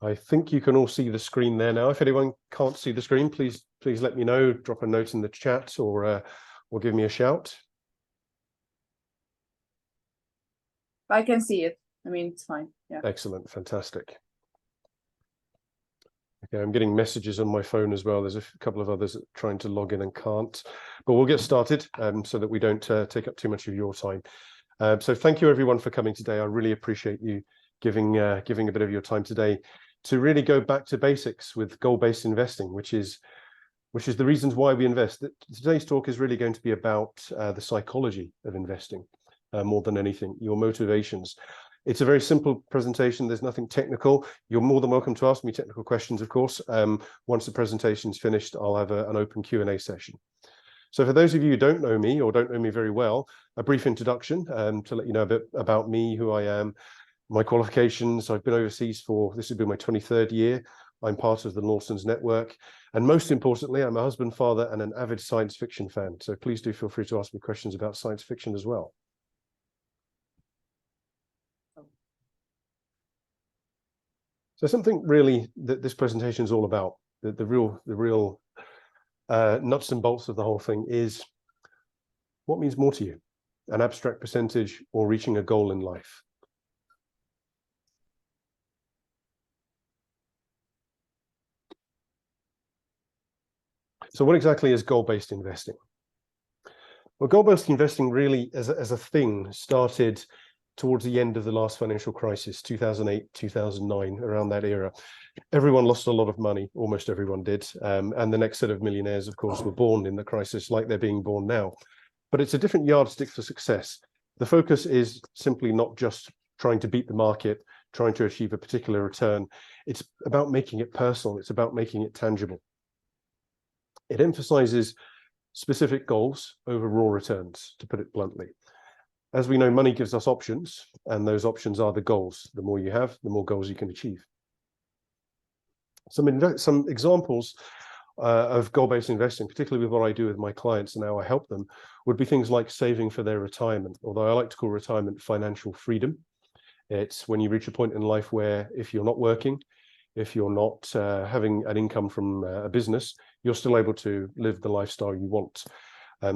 I think you can all see the screen there now. If anyone can't see the screen, please let me know. Drop a note in the chat or give me a shout. I can see it. I mean, it's fine. Yeah. Excellent. Fantastic. Okay, I'm getting messages on my phone as well. There's a couple of others trying to log in and can't. But we'll get started so that we don't take up too much of your time. So thank you everyone for coming today. I really appreciate you giving a bit of your time today to really go back to basics with goal-based investing, which is the reasons why we invest. Today's talk is really going to be about the psychology of investing more than anything, your motivations. It's a very simple presentation. There's nothing technical. You're more than welcome to ask me technical questions, of course. Once the presentation's finished, I'll have an open Q&A session. So for those of you who don't know me or don't know me very well, a brief introduction to let you know a bit about me, who I am, my qualifications. I've been overseas this will be my 23rd year. I'm part of the Lawsons Network. And most importantly, I'm a husband, father, and an avid science fiction fan. So please do feel free to ask me questions about science fiction as well. So something really that this presentation is all about, the real nuts and bolts of the whole thing is what means more to you, an abstract percentage or reaching a goal in life. So what exactly is goal-based investing? Well, goal-based investing really as a thing started towards the end of the last financial crisis, 2008, 2009, around that era. Everyone lost a lot of money, almost everyone did. And the next set of millionaires, of course, were born in the crisis like they're being born now. But it's a different yardstick for success. The focus is simply not just trying to beat the market, trying to achieve a particular return. It's about making it personal. It's about making it tangible. It emphasizes specific goals over raw returns, to put it bluntly. As we know, money gives us options, and those options are the goals. The more you have, the more goals you can achieve. Some examples of goal-based investing, particularly with what I do with my clients and how I help them, would be things like saving for their retirement, although I like to call retirement financial freedom. It's when you reach a point in life where if you're not working, if you're not having an income from a business, you're still able to live the lifestyle you want.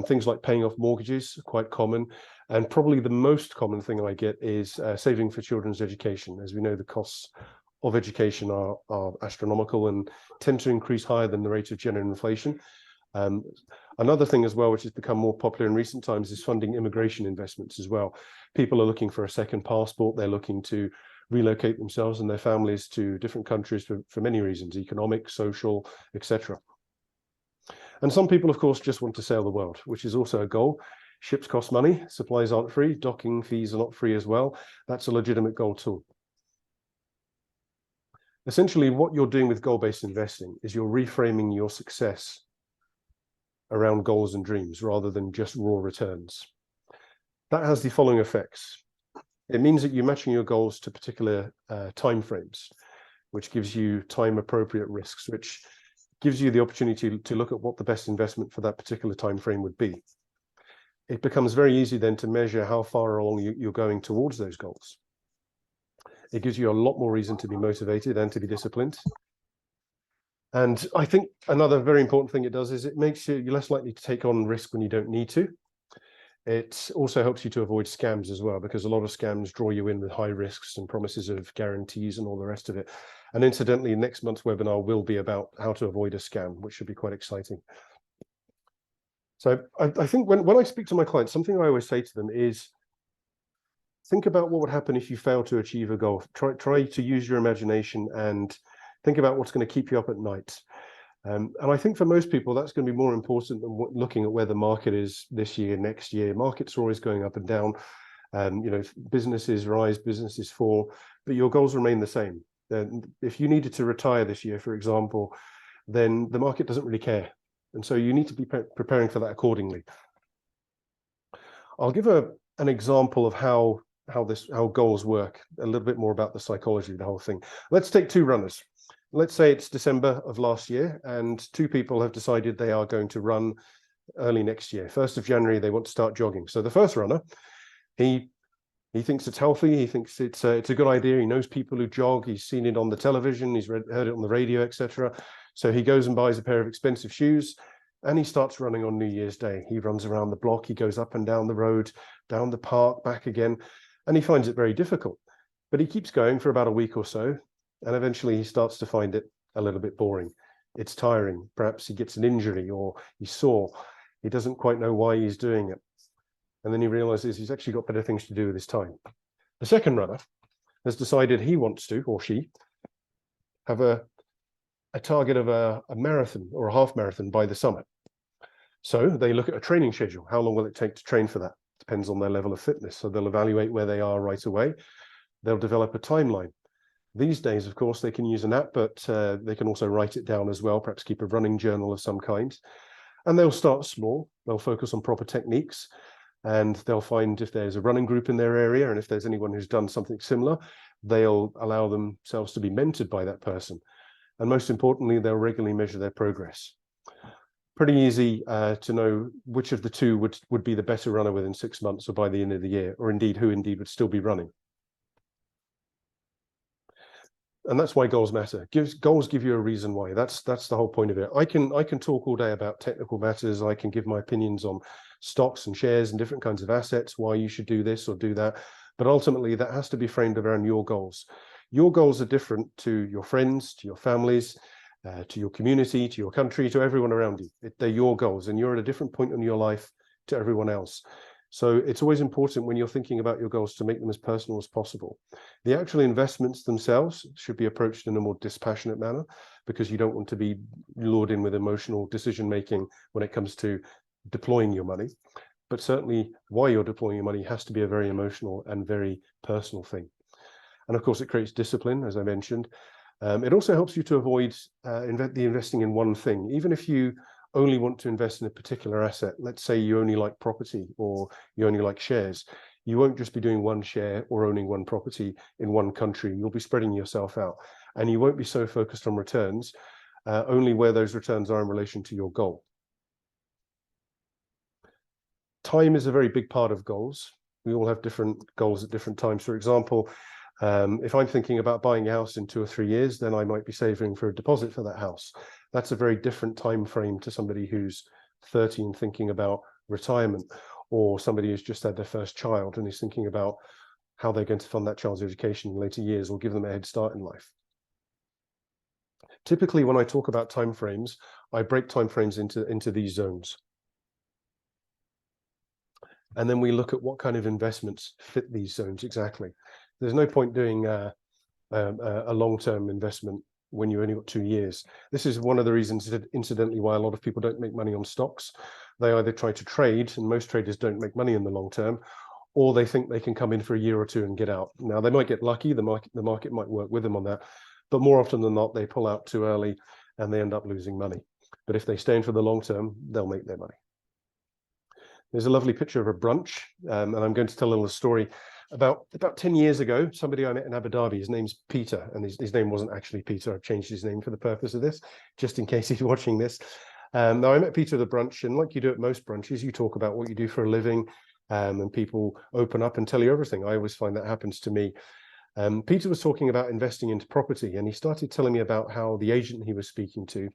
Things like paying off mortgages are quite common. And probably the most common thing I get is saving for children's education. As we know, the costs of education are astronomical and tend to increase higher than the rate of general inflation. Another thing as well, which has become more popular in recent times, is funding immigration investments as well. People are looking for a second passport. They're looking to relocate themselves and their families to different countries for many reasons, economic, social, etc. And some people, of course, just want to sail the world, which is also a goal. Ships cost money, supplies aren't free, docking fees are not free as well. That's a legitimate goal too. Essentially, what you're doing with goal-based investing is you're reframing your success around goals and dreams rather than just raw returns. That has the following effects. It means that you're matching your goals to particular timeframes, which gives you time-appropriate risks, which gives you the opportunity to look at what the best investment for that particular time frame would be. It becomes very easy then to measure how far along you're going towards those goals. It gives you a lot more reason to be motivated and to be disciplined. And I think another very important thing it does is it makes you less likely to take on risk when you don't need to. It also helps you to avoid scams as well, because a lot of scams draw you in with high risks and promises of guarantees and all the rest of it. And incidentally, next month's webinar will be about how to avoid a scam, which should be quite exciting. So I think when I speak to my clients, something I always say to them is, think about what would happen if you fail to achieve a goal. Try to use your imagination and think about what's going to keep you up at night. And I think for most people, that's going to be more important than looking at where the market is this year, next year. Markets are always going up and down. You know, businesses rise, businesses fall, but your goals remain the same. If you needed to retire this year, for example, then the market doesn't really care. And so you need to be preparing for that accordingly. I'll give an example of how goals work, a little bit more about the psychology of the whole thing. Let's take two runners. Let's say it's December of last year and two people have decided they are going to run early next year. 1st of January, they want to start jogging. So the first runner, he He thinks it's healthy. He thinks it's a good idea. He knows people who jog. He's seen it on the television. He's heard it on the radio, etc. So he goes and buys a pair of expensive shoes, and he starts running on New Year's Day. He runs around the block. He goes up and down the road, down the park, back again, and he finds it very difficult. But he keeps going for about a week or so, and eventually he starts to find it a little bit boring. It's tiring. Perhaps he gets an injury or he's sore. He doesn't quite know why he's doing it. And then he realizes he's actually got better things to do with his time. The second runner has decided he wants to, or she, have a target of a marathon or a half marathon by the summer. So they look at a training schedule. How long will it take to train for that? Depends on their level of fitness. So they'll evaluate where they are right away. They'll develop a timeline. These days, of course, they can use an app, but they can also write it down as well, perhaps keep a running journal of some kind. And they'll start small. They'll focus on proper techniques. And they'll find if there's a running group in their area, and if there's anyone who's done something similar, they'll allow themselves to be mentored by that person. And most importantly, they'll regularly measure their progress. Pretty easy to know which of the two would be the better runner within 6 months or by the end of the year, or indeed who indeed would still be running. And that's why goals matter. Goals give you a reason why. That's the whole point of it. I can talk all day about technical matters. I can give my opinions on stocks and shares and different kinds of assets, why you should do this or do that. But ultimately, that has to be framed around your goals. Your goals are different to your friends, to your families, to your community, to your country, to everyone around you. They're your goals, and you're at a different point in your life to everyone else. So it's always important when you're thinking about your goals to make them as personal as possible. The actual investments themselves should be approached in a more dispassionate manner, because you don't want to be lured in with emotional decision-making when it comes to deploying your money. But certainly why you're deploying your money has to be a very emotional and very personal thing. And of course, it creates discipline, as I mentioned. It also helps you to avoid investing in one thing. Even if you only want to invest in a particular asset, let's say you only like property or you only like shares, you won't just be doing one share or owning one property in one country. You'll be spreading yourself out, and you won't be so focused on returns, only where those returns are in relation to your goal. Time is a very big part of goals. We all have different goals at different times. For example, if I'm thinking about buying a house in 2 or 3 years, then I might be saving for a deposit for that house. That's a very different time frame to somebody who's 30 and thinking about retirement, or somebody who's just had their first child and is thinking about how they're going to fund that child's education in later years or give them a head start in life. Typically, when I talk about time frames, I break time frames into these zones. And then we look at what kind of investments fit these zones exactly. There's no point doing a long-term investment when you only got 2 years. This is one of the reasons, incidentally, why a lot of people don't make money on stocks. They either try to trade, and most traders don't make money in the long term, or they think they can come in for a year or two and get out. Now, they might get lucky, the market might work with them on that, but more often than not, they pull out too early and they end up losing money. But if they stay in for the long term, they'll make their money. There's a lovely picture of a brunch, and I'm going to tell a little story. About 10 years ago, somebody I met in Abu Dhabi, his name's Peter, and his name wasn't actually Peter. I've changed his name for the purpose of this, just in case he's watching this. Now, I met Peter at the brunch, and like you do at most brunches, you talk about what you do for a living, and people open up and tell you everything. I always find that happens to me. Peter was talking about investing into property, and he started telling me about how the agent he was speaking to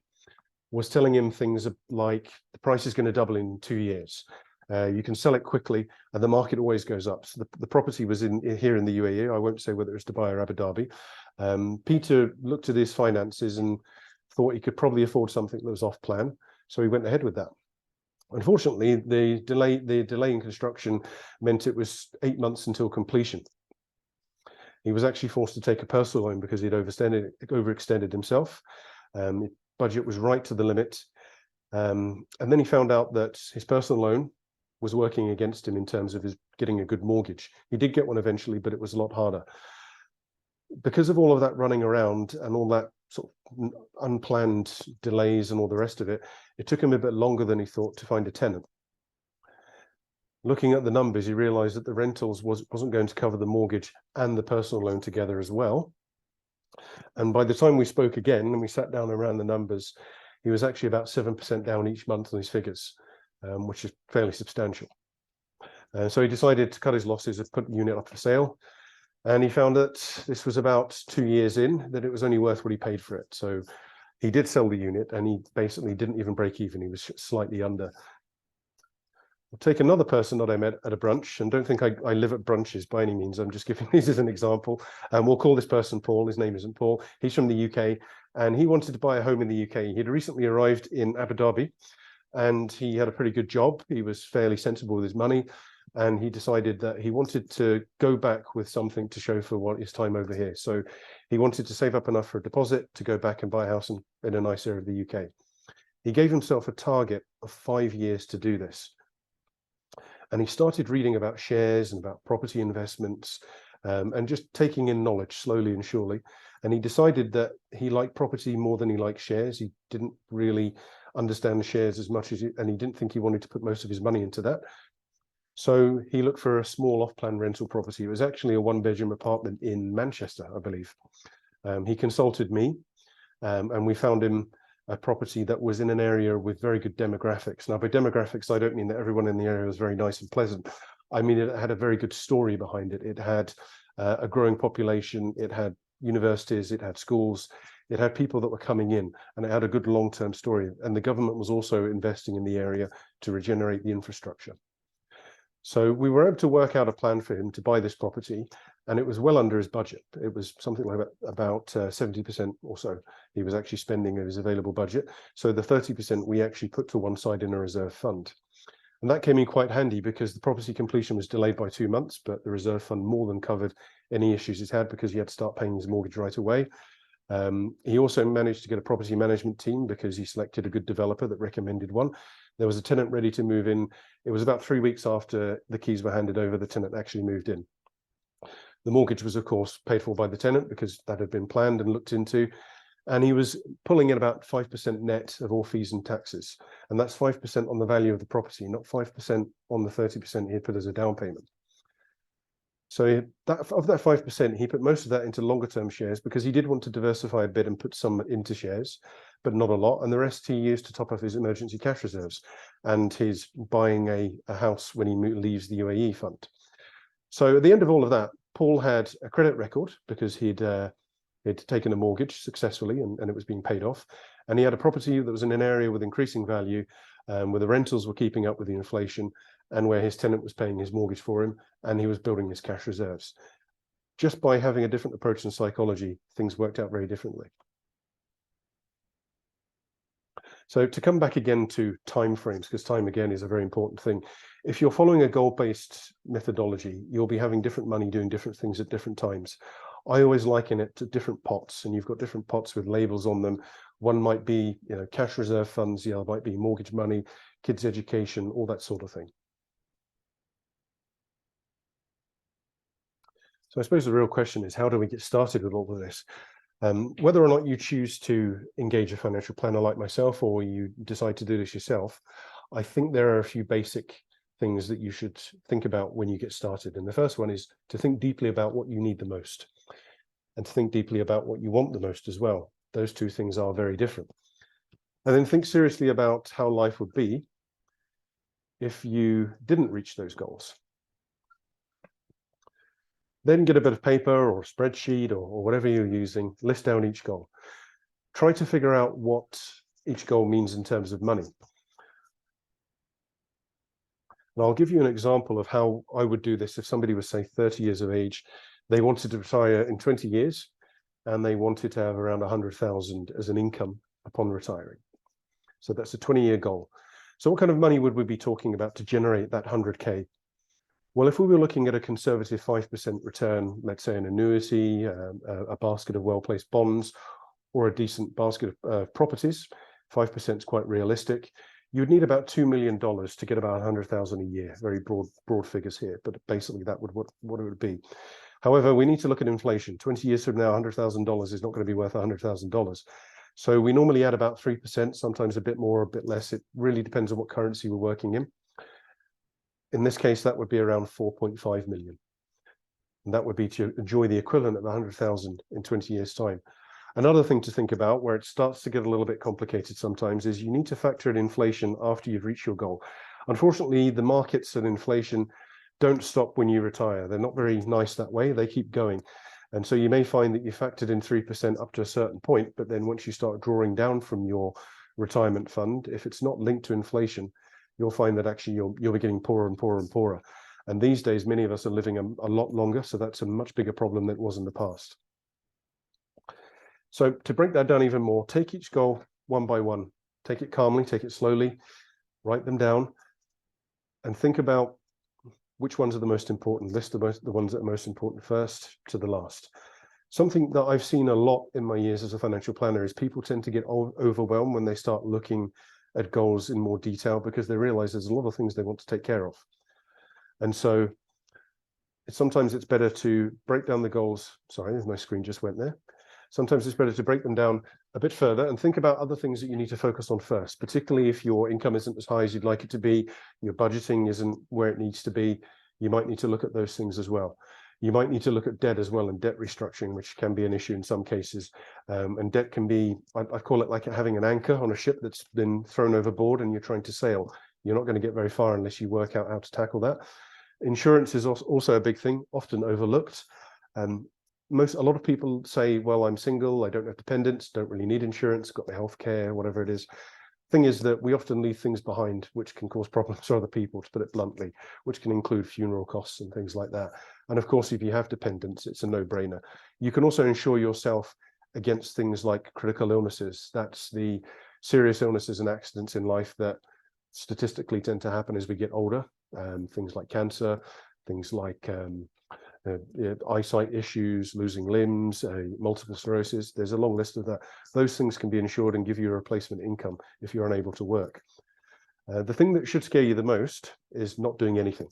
was telling him things like the price is going to double in 2 years. You can sell it quickly, and the market always goes up. So the property was here in the UAE. I won't say whether it's Dubai or Abu Dhabi. Peter looked at his finances and thought he could probably afford something that was off plan, so he went ahead with that. Unfortunately, the delay in construction meant it was 8 months until completion. He was actually forced to take a personal loan because he'd overextended himself. Budget was right to the limit, and then he found out that his personal loan was working against him in terms of his getting a good mortgage. He did get one eventually, but it was a lot harder. Because of all of that running around and all that sort of unplanned delays and all the rest of it, it took him a bit longer than he thought to find a tenant. Looking at the numbers, he realized that the rentals wasn't going to cover the mortgage and the personal loan together as well. And by the time we spoke again and we sat down around the numbers, he was actually about 7% down each month on his figures, which is fairly substantial. So he decided to cut his losses and put the unit up for sale. And he found that this was about 2 years in, that it was only worth what he paid for it. So he did sell the unit, and he basically didn't even break even. He was slightly under. I'll take another person that I met at a brunch, and don't think I live at brunches by any means. I'm just giving these as an example. And we'll call this person Paul. His name isn't Paul. He's from the UK, and he wanted to buy a home in the UK. He'd recently arrived in Abu Dhabi, and he had a pretty good job. He was fairly sensible with his money, and he decided that he wanted to go back with something to show for what his time over here. So he wanted to save up enough for a deposit to go back and buy a house in a nice area of the UK. He gave himself a target of 5 years to do this. And he started reading about shares and about property investments, and just taking in knowledge slowly and surely. And he decided that he liked property more than he liked shares. He didn't really understand the shares as much as and he didn't think he wanted to put most of his money into that. So he looked for a small off-plan rental property. It was actually a one-bedroom apartment in Manchester, I believe. He consulted me, and we found him a property that was in an area with very good demographics. Now, by demographics, I don't mean that everyone in the area was very nice and pleasant. I mean, it had a very good story behind it. It had a growing population. It had universities. It had schools. It had people that were coming in, and it had a good long-term story. And the government was also investing in the area to regenerate the infrastructure. So we were able to work out a plan for him to buy this property, and it was well under his budget. It was something like about 70% or so he was actually spending of his available budget. So the 30% we actually put to one side in a reserve fund. And that came in quite handy because the property completion was delayed by 2 months, but the reserve fund more than covered any issues he's had because he had to start paying his mortgage right away. He also managed to get a property management team because he selected a good developer that recommended one. There was a tenant ready to move in. It was about 3 weeks after the keys were handed over, the tenant actually moved in. The mortgage was, of course, paid for by the tenant because that had been planned and looked into. And he was pulling in about 5% net of all fees and taxes. And that's 5% on the value of the property, not 5% on the 30% he had put as a down payment. So of that 5%, he put most of that into longer term shares because he did want to diversify a bit and put some into shares, but not a lot. And the rest he used to top up his emergency cash reserves and his buying a house when he leaves the UAE fund. So at the end of all of that, Paul had a credit record because he'd taken a mortgage successfully and it was being paid off. And he had a property that was in an area with increasing value, where the rentals were keeping up with the inflation and where his tenant was paying his mortgage for him and he was building his cash reserves. Just by having a different approach in psychology, things worked out very differently. So to come back again to timeframes, because time again is a very important thing. If you're following a goal-based methodology, you'll be having different money doing different things at different times. I always liken it to different pots, and you've got different pots with labels on them. One might be, cash reserve funds, the other might be mortgage money, kids' education, all that sort of thing. So I suppose the real question is, how do we get started with all of this? Whether or not you choose to engage a financial planner like myself, or you decide to do this yourself, I think there are a few basic things that you should think about when you get started. And the first one is to think deeply about what you need the most, and to think deeply about what you want the most as well. Those two things are very different. And then think seriously about how life would be if you didn't reach those goals. Then get a bit of paper or a spreadsheet or whatever you're using, list down each goal. Try to figure out what each goal means in terms of money. And I'll give you an example of how I would do this if somebody was, say, 30 years of age. They wanted to retire in 20 years, and they wanted to have around 100,000 as an income upon retiring. So that's a 20-year goal. So what kind of money would we be talking about to generate that 100K? Well, if we were looking at a conservative 5% return, let's say an annuity, a basket of well-placed bonds, or a decent basket of properties, 5% is quite realistic. You'd need about $2 million to get about 100,000 a year. Very broad figures here, but basically that would what it would be. However, we need to look at inflation. 20 years from now, $100,000 is not going to be worth $100,000. So we normally add about 3%, sometimes a bit more, a bit less. It really depends on what currency we're working in. In this case, that would be around 4.5 million. And that would be to enjoy the equivalent of 100,000 in 20 years' time. Another thing to think about, where it starts to get a little bit complicated sometimes, is you need to factor in inflation after you've reached your goal. Unfortunately, the markets and inflation don't stop when you retire. They're not very nice that way. They keep going. And so you may find that you factored in 3% up to a certain point, but then once you start drawing down from your retirement fund, if it's not linked to inflation, you'll find that actually you'll be getting poorer and poorer and poorer. And these days, many of us are living a lot longer, so that's a much bigger problem than it was in the past. So to break that down even more, take each goal one by one. Take it calmly, take it slowly, write them down, and think about which ones are the most important. List the ones that are most important first to the last. Something that I've seen a lot in my years as a financial planner is people tend to get overwhelmed when they start looking at goals in more detail, because they realize there's a lot of things they want to take care of. And so sometimes it's better to break down the goals. Sorry, my screen just went there. Sometimes it's better to break them down a bit further and think about other things that you need to focus on first, particularly if your income isn't as high as you'd like it to be, your budgeting isn't where it needs to be. You might need to look at those things as well. You might need to look at debt as well, and debt restructuring, which can be an issue in some cases. And debt can be, I call it like having an anchor on a ship that's been thrown overboard and you're trying to sail. You're not going to get very far unless you work out how to tackle that. Insurance is also a big thing, often overlooked. A lot of people say, well, I'm single, I don't have dependents, don't really need insurance, got my health care, whatever it is. Thing is that we often leave things behind which can cause problems for other people, to put it bluntly, which can include funeral costs and things like that. And of course, if you have dependents, it's a no-brainer. You can also insure yourself against things like critical illnesses. That's the serious illnesses and accidents in life that statistically tend to happen as we get older. Things like cancer, things like eyesight issues, losing limbs, multiple sclerosis. There's a long list of that. Those things can be insured and give you a replacement income if you're unable to work. The thing that should scare you the most is not doing anything.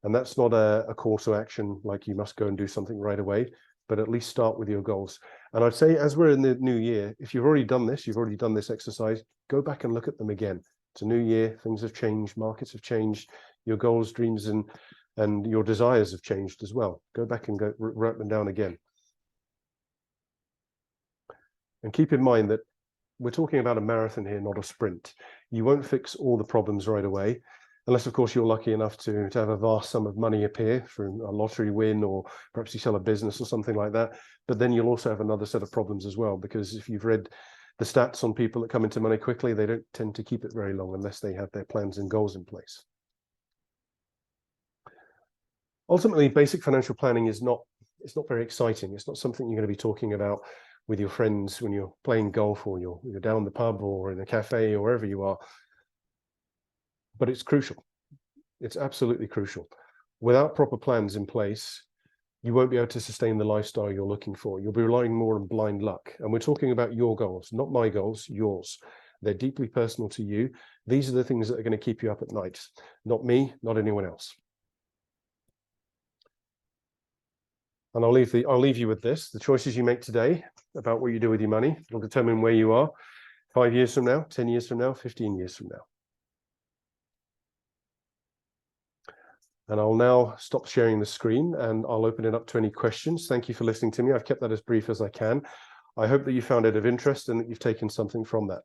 And that's not a call to action, like you must go and do something right away, but at least start with your goals. And I'd say, as we're in the new year, if you've already done this exercise, go back and look at them again. It's a new year, things have changed, markets have changed, your goals, dreams, and your desires have changed as well. Go back and write them down again. And keep in mind that we're talking about a marathon here, not a sprint. You won't fix all the problems right away, unless, of course, you're lucky enough to have a vast sum of money appear through a lottery win, or perhaps you sell a business or something like that. But then you'll also have another set of problems as well, because if you've read the stats on people that come into money quickly, they don't tend to keep it very long unless they have their plans and goals in place. Ultimately, basic financial planning it's not very exciting. It's not something you're going to be talking about with your friends when you're playing golf, or you're down the pub or in a cafe or wherever you are. But it's crucial. It's absolutely crucial. Without proper plans in place, you won't be able to sustain the lifestyle you're looking for. You'll be relying more on blind luck. And we're talking about your goals, not my goals, yours. They're deeply personal to you. These are the things that are going to keep you up at night. Not me, not anyone else. And I'll leave you with this. The choices you make today about what you do with your money will determine where you are 5 years from now, 10 years from now, 15 years from now. And I'll now stop sharing the screen and I'll open it up to any questions. Thank you for listening to me. I've kept that as brief as I can. I hope that you found it of interest and that you've taken something from that.